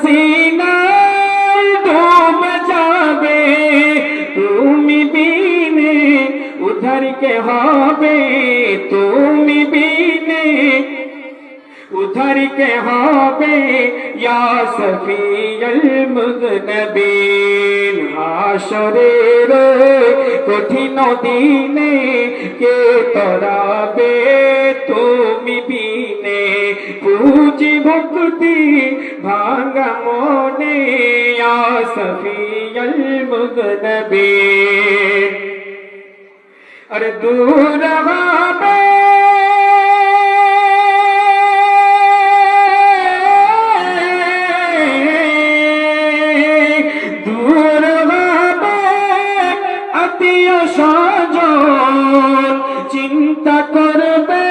সিনায় ডুব যাবে তুমি বিনে, উদ্ধার কে হবে তুমি বিনে, উদ্ধার কে হবে ইয়া সফিয়ুল মুযনিবিন। হাশরের কঠিন দিনে কে তরাবে তুমি বিনে, পুঁজি ভক্তি ভাঙা মনে ইয়া সফিয়ুল মুযনিবিন। আরে দূর হবে স্বজন, চিন্তা করবে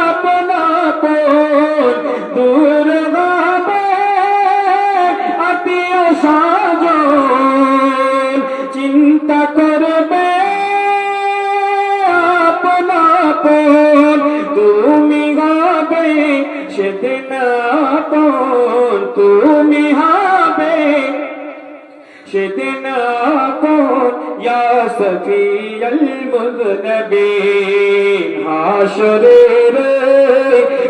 আপন আপন, দূর হবে আত্মীয় স্বজন, চিন্তা করবে আপন আপন, তুমি হবে সেদিন আপন, তুমি হবে সেদিন আপন ইয়া সফিয়ুল মুযনিবিন। হাশরের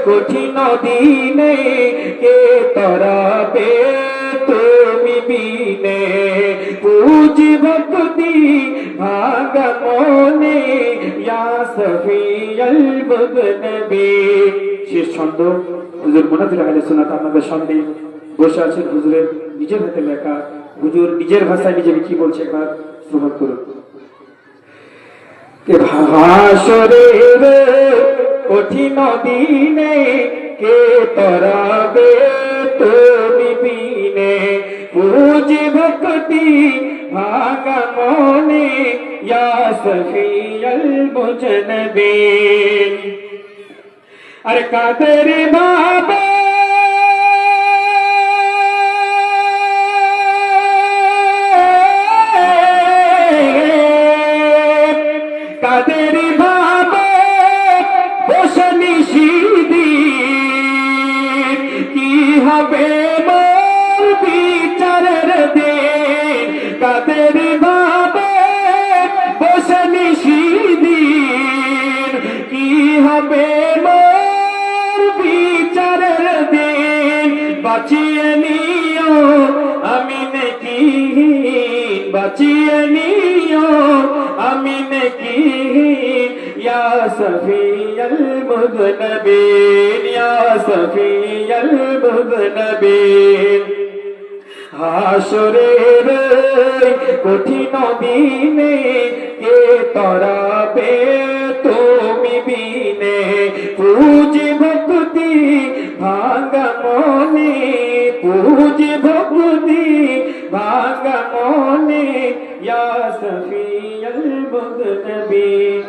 কঠিন দিনে কে তরাবে তুমি বিনে, পুঁজি ভক্তি ভাঙা মনে ইয়া সফিয়ুল মুযনিবিন। শেষ ছন্দ হুজুর মুনাফির আহলে সুন্নাত আপনাদের সামনে বসে আছেন, হুজুরের নিজের হাতে লেখা, হুজুর নিজের ভাষায় নিজেকে কি বলছে একবার শ্রবণ করুন। হাশরের কঠিন দিনে কে তরাবে তুমি বিনে, পুঁজি ভক্তি ভাঙা মনে ইয়া সফিয়ুল মুযনিবিন। আর কাদের বাবা কাদের ভাবে বসে নিশিদিন, কি হবে মোর বিচারের দিন। কাদের ভাবে বসে নিশিদিন, কি হবে মোর বিচারের দিন। বাঁচিয়ে নিও আমি নেকি, বাঁচিয়ে নিও আমি নেকি ইয়া সফিয়ুল মুযনিবিন, ইয়া সফিয়ুল মুযনিবিন। হাশরের কঠিন দিনে কে তরাবে তুমি বিনে, পুঁজি ভক্তি ভাঙা মনে, পুঁজি ভক্তি ভাঙা মনে ইয়া সফিয়ুল মুযনিবিন।